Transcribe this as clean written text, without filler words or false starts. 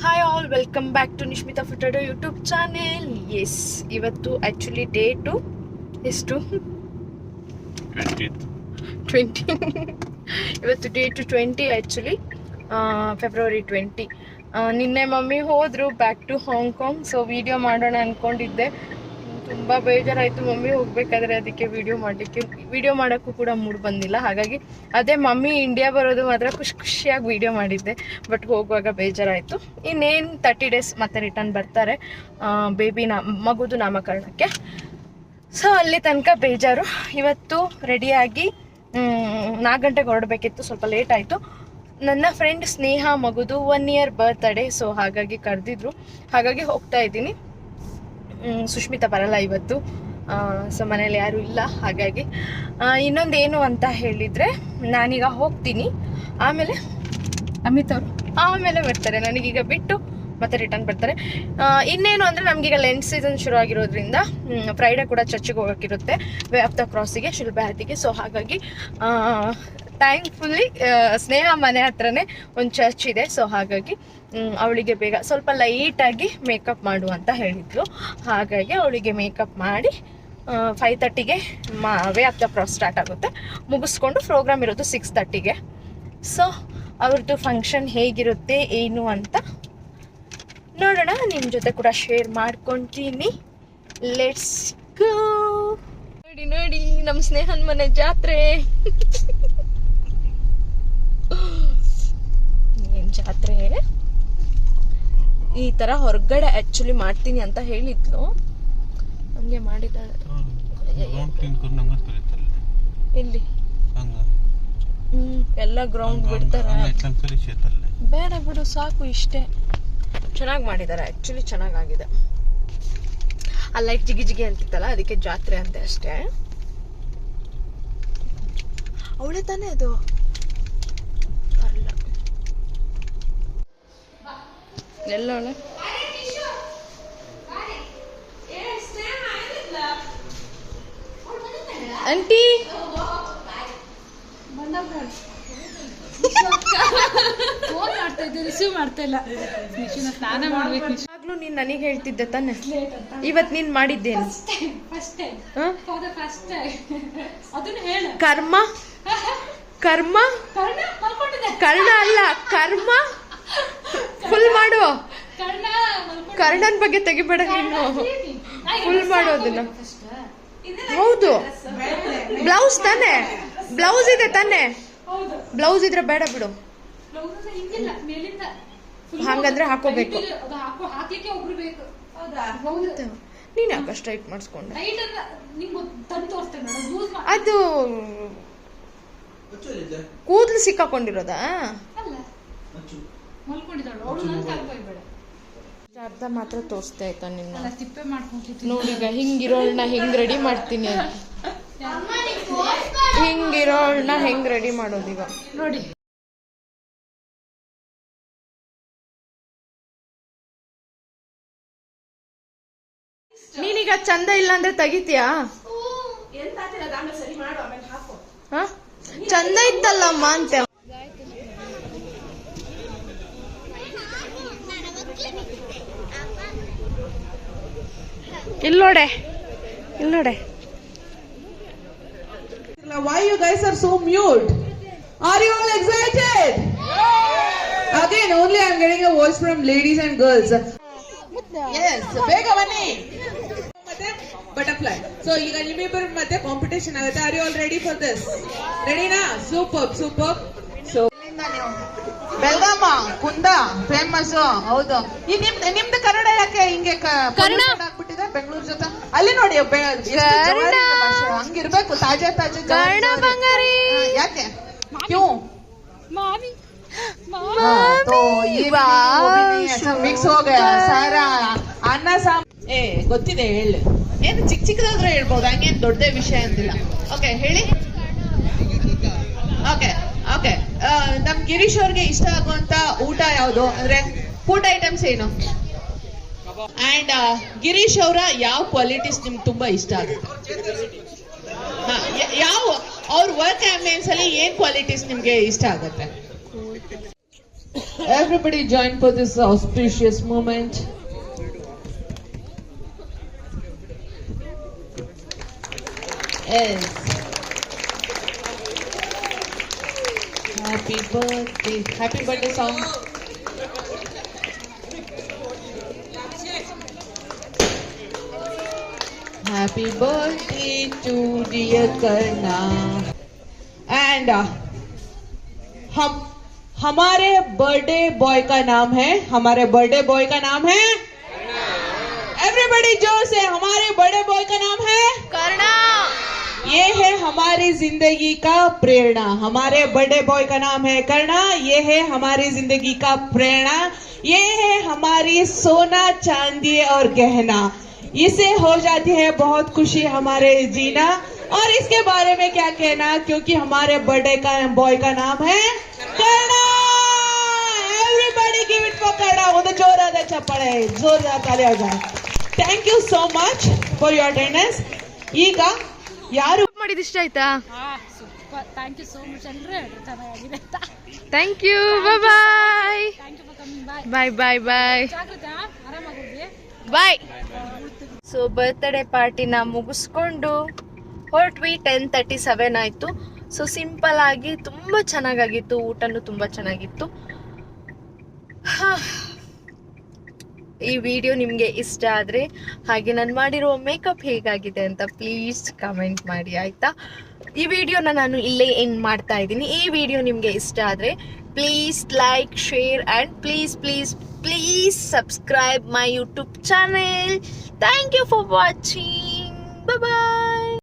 Hi all, welcome back to Nishmita photo YouTube channel. Yes, ಇವತ್ತು actually date ಎಷ್ಟು 20 ಇವತ್ತು date 20 actually February 20. ನಿನ್ನೆ mummy ಹೋದರು back to Hong Kong. So video ಮಾಡೋಣ ಅಂದ್ಕೊಂಡಿದ್ದೆ. ತುಂಬ ಬೇಜಾರಾಯಿತು ಮಮ್ಮಿ ಹೋಗಬೇಕಾದ್ರೆ, ಅದಕ್ಕೆ ವಿಡಿಯೋ ಮಾಡೋಕ್ಕೂ ಕೂಡ ಮೂಡ್ ಬಂದಿಲ್ಲ. ಹಾಗಾಗಿ ಅದೇ ಮಮ್ಮಿ ಇಂಡಿಯಾ ಬರೋದು ಮಾತ್ರ ಖುಷಿಯಾಗಿ ವಿಡಿಯೋ ಮಾಡಿದ್ದೆ. ಬಟ್ ಹೋಗುವಾಗ ಬೇಜಾರಾಯಿತು. ಇನ್ನೇನು 30 ಡೇಸ್ ಮತ್ತೆ ರಿಟರ್ನ್ ಬರ್ತಾರೆ ಮಗುದು ನಾಮಕರಣಕ್ಕೆ. ಸೊ ಅಲ್ಲಿ ತನಕ ಬೇಜಾರು. ಇವತ್ತು ರೆಡಿಯಾಗಿ 4 ಗಂಟೆಗೆ ಹೊರಡಬೇಕಿತ್ತು, ಸ್ವಲ್ಪ ಲೇಟ್ ಆಯಿತು. ನನ್ನ ಫ್ರೆಂಡ್ ಸ್ನೇಹ ಮಗುದು 1 year ಬರ್ತ್ಡೇ. ಸೊ ಹಾಗಾಗಿ ಕರೆದಿದ್ರು, ಹಾಗಾಗಿ ಹೋಗ್ತಾ ಇದ್ದೀನಿ. ಸುಷ್ಮಿತಾ ಬರಲ್ಲ ಇವತ್ತು, ಸೊ ಮನೇಲಿ ಯಾರೂ ಇಲ್ಲ. ಹಾಗಾಗಿ ಇನ್ನೊಂದೇನು ಅಂತ ಹೇಳಿದರೆ, ನಾನೀಗ ಹೋಗ್ತೀನಿ, ಆಮೇಲೆ ಅಮಿತ್ ಅವರು ಆಮೇಲೆ ಬರ್ತಾರೆ. ನನಗೀಗ ಬಿಟ್ಟು ಮತ್ತೆ ರಿಟರ್ನ್ ಬರ್ತಾರೆ. ಇನ್ನೇನು ಅಂದರೆ, ನಮಗೀಗ ಲೆಂಟ್ ಸೀಸನ್ ಶುರು ಆಗಿರೋದ್ರಿಂದ ಫ್ರೈಡೇ ಕೂಡ ಚರ್ಚಿಗೆ ಹೋಗೋಕ್ಕಿರುತ್ತೆ, ವೇ ಆಫ್ ದ ಕ್ರಾಸಿಗೆ, ಶಿಲ್ಬಾತಿಗೆ. ಸೊ ಹಾಗಾಗಿ ಥ್ಯಾಂಕ್ಫುಲ್ಲಿ ಸ್ನೇಹ ಮನೆ ಹತ್ರನೇ ಒಂದು ಚರ್ಚ್ ಇದೆ. ಸೊ ಹಾಗಾಗಿ ಅವಳಿಗೆ ಬೇಗ ಸ್ವಲ್ಪ ಲೈಟಾಗಿ ಮೇಕಪ್ ಮಾಡು ಅಂತ ಹೇಳಿದ್ಲು. ಹಾಗಾಗಿ ಅವಳಿಗೆ ಮೇಕಪ್ ಮಾಡಿ 5:30ಗೆ way of the cross start ಆಗುತ್ತೆ. ಮುಗಿಸ್ಕೊಂಡು ಪ್ರೋಗ್ರಾಮ್ ಇರೋದು 6:30ಗೆ. ಸೊ ಅವ್ರದ್ದು ಫಂಕ್ಷನ್ ಹೇಗಿರುತ್ತೆ ಏನು ಅಂತ ನೋಡೋಣ, ನಿಮ್ಮ ಜೊತೆ ಕೂಡ ಶೇರ್ ಮಾಡ್ಕೊತೀನಿ. Let's go. ನೋಡಿ ನಮ್ಮ ಸ್ನೇಹನ್ ಮನೆ ಜಾತ್ರೆ. ಏನ್ ಜಾತ್ರೆ, ಈ ತರ ಹೊರಗಡೆ ಆಕ್ಚುಲಿ ಮಾಡ್ತೀನಿ ಅಂತ ಹೇಳಿದ್ಲು, ಹಂಗೆ ಮಾಡಿದ್ದಾಳೆ. ಇಲ್ಲಿ ಎಲ್ಲ ಗ್ರೌಂಡ್ ಬಿಡ್ತಾರೆ. ಬೇಡ ಬಿಡು, ಸಾಕು ಇಷ್ಟೇ. ಚೆನ್ನಾಗಿ ಮಾಡಿದ್ದಾರೆ ಆಕ್ಚುಲಿ, ಚೆನ್ನಾಗಾಗಿದೆ. ಆ ಲೈಟ್ ಜಿಗಿ ಜಿಗಿ ಅಂತಿತ್ತಲ್ಲ, ಅದಕ್ಕೆ ಜಾತ್ರೆ ಅಂತೆ ಅಷ್ಟೇ. ಅವಳೇ ತಾನೇ ಅದು? ಅಲ್ಲ, ಎಲ್ಲ ಅವಳೆ. ಆಂಟಿ ರಿಸೀವ್ ಮಾಡ್ತಾ ಇಲ್ಲ. ಸ್ನಾನ ಮಾಡ್ಬೇಕು. ಆಗ್ಲೂ ನೀನ್ ನನಗೆ ಹೇಳ್ತಿದ್ದೆ ತಾನೆ, ಇವತ್ತು ನೀನ್ ಮಾಡಿದ್ದೇನು? ಕರ್ಮ ಕರ್ಮ ಕರ್ಣ ಅಲ್ಲ, ಕರ್ಮ ಫುಲ್ ಮಾಡು. ಕರ್ಣನ್ ಬಗ್ಗೆ ತೆಗಿಬೇಡ ನೀನು, ಫುಲ್ ಮಾಡೋದನ್ನ. ಹೌದು, ಬ್ಲೌಸ್ ತಾನೆ, ಬ್ಲೌಸ್ ಇದೆ ತಾನೆ, ಬ್ಲೌಸ್ ಇದ್ರೆ ಬೇಡ ಬಿಡು. ಹಂಗಂದ್ರೆ ಹಾಕೋಬೇಕು. ನೀನ್ ಯಾಕೆ ಸ್ಟ್ರೈಟ್ ಮಾಡಿಸ್ಕೊಂಡೆ? ಅದು ಕೂದಲು ಸಿಕ್ಕಾಕೊಂಡಿರೋದಾ? ಅರ್ಧ ಮಾತ್ರ ತೋರಿಸ್ತಾ ಆಯ್ತಾ ನಿನ್ನ? ನೋಡೀಗ ಹಿಂಗಿರೋಳ್ನ ಹೆಂಗ್ ರೆಡಿ ಮಾಡ್ತೀನಿ, ಹಿಂಗಿರೋಳ್ನ ಹೆಂಗ್ ರೆಡಿ ಮಾಡೋದೀಗ ನೋಡಿ. ನೀನೀಗ ಚಂದ ಇಲ್ಲ ಅಂದ್ರೆ ತೆಗಿತೀಯಾ? ಚಂದ ಇತ್ತಲ್ಲಮ್ಮ ಅಂತ. ಇಲ್ಲೋಡೆ ಇಲ್ಲೋಡೆ. Why you guys are so mute? Are you all excited? Again, only I'm getting a voice from ladies and girls. Yes, bega bani. Butterfly. So ಈಗ ನಿಮ್ಮಿಬ್ಬರ ಮಧ್ಯೆ ಕಾಂಪಿಟೇಷನ್ ಆಗುತ್ತೆ. Are you all ready for this? Ready na? Superb. So Belgaum ಕುಂದ famous. ಹೌದು. ಈ ನಿಮ್ದು ಕನ್ನಡ ಯಾಕೆ ಹಿಂಗೆ ಆಗ್ಬಿಟ್ಟಿದೆ ಬೆಂಗಳೂರು ಜೊತೆ? ಅಲ್ಲಿ ನೋಡಿ ಹಂಗಿರ್ಬೇಕು, ತಾಜಾ ಯಾಕೆ ಕ್ಯೂ ಮಿಕ್ಸ್ ಹೋಗ ಸಾರಾ ಅನ್ನ ಸಾಂಬಾರ್. ಗೊತ್ತಿದೆ, ಹೇಳಿ. ಏನು ಚಿಕ್ಕದಾದ್ರೆ ಹೇಳ್ಬೋದು, ಹಂಗೇನು ದೊಡ್ಡದೇ ವಿಷಯ ಅಂತಿಲ್ಲ. ಓಕೆ, ಹೇಳಿ. ಓಕೆ, ನಮ್ ಗಿರೀಶ್ ಅವ್ರಿಗೆ ಇಷ್ಟ ಆಗುವಂತ ಊಟ ಯಾವುದು ಅಂದ್ರೆ ಫುಡ್ ಐಟಮ್ಸ್ ಏನು? ಅಂಡ್ ಗಿರೀಶ್ ಅವರ ಯಾವ ಕ್ವಾಲಿಟೀಸ್ ನಿಮ್ಗೆ ತುಂಬಾ ಇಷ್ಟ ಆಗುತ್ತೆ? ಯಾವ ಅವ್ರ ವರ್ಕ್ ಆಂಬಿಯನ್ಸ್ ಅಲ್ಲಿ ಏನ್ ಕ್ವಾಲಿಟೀಸ್ ನಿಮ್ಗೆ ಇಷ್ಟ ಆಗುತ್ತೆ? Everybody join for this auspicious moment. Yes. Happy birthday. Happy birthday song. Happy birthday to dear Karna. And हमारे बर्थडे बॉय का नाम है, हमारे बर्थडे बॉय का नाम है एवरीबॉडी जोर से, हमारे बर्थडे बॉय का नाम है कर्णा। ये है हमारी जिंदगी का प्रेरणा, हमारे बर्थडे बॉय का नाम है करना, ये है हमारी जिंदगी का प्रेरणा, ये है हमारी सोना चांदी और गहना, इसे हो जाती है बहुत खुशी हमारे जीना। और इसके बारे में क्या कहना, क्योंकि हमारे बर्थडे का बॉय का नाम है करना। एवरीबॉडी गिव इट फॉर करना, वो तो जोरदार चप्पड़े, जोरदार ताली हो जाए। Thank you so much for your attendance. ಈಗ ಯಾರು ಮಾಡಿದ ಇಷ್ಟ ಆಯ್ತಾ? Super, thank you so much. ಎಲ್ಲರೂ ಚೆನ್ನಾಗಿದೆ ಅಂತ. Thank you, bye thank you for coming. Bye bye bye ಜಾಗ್ರತೆ, ಆರಾಮಾಗಿ ಹೋಗಿ. ಬಾಯ್. ಸೊ ಬರ್ತ್ಡೇ ಪಾರ್ಟಿನ ಮುಗಿಸ್ಕೊಂಡು ಹೊರಟ್ವಿ. 10:37 ಆಯಿತು. ಸೊ ಸಿಂಪಲ್ ಆಗಿ ತುಂಬ ಚೆನ್ನಾಗಾಗಿತ್ತು, ಊಟನೂ ತುಂಬ ಚೆನ್ನಾಗಿತ್ತು. ಈ ವಿಡಿಯೋ ನಿಮಗೆ ಇಷ್ಟ ಆದರೆ ಹಾಗೆ ನಾನು ಮಾಡಿರೋ ಮೇಕಪ್ ಹೇಗಾಗಿದೆ ಅಂತ ಪ್ಲೀಸ್ ಕಮೆಂಟ್ ಮಾಡಿ ಆಯಿತಾ. ಈ ವಿಡಿಯೋನ ನಾನು ಇಲ್ಲೇ ಎಂಡ್ ಮಾಡ್ತಾ ಇದ್ದೀನಿ. ಈ ವಿಡಿಯೋ ನಿಮಗೆ ಇಷ್ಟ ಆದರೆ please like, share and please subscribe my YouTube channel. Thank you for watching. Bye.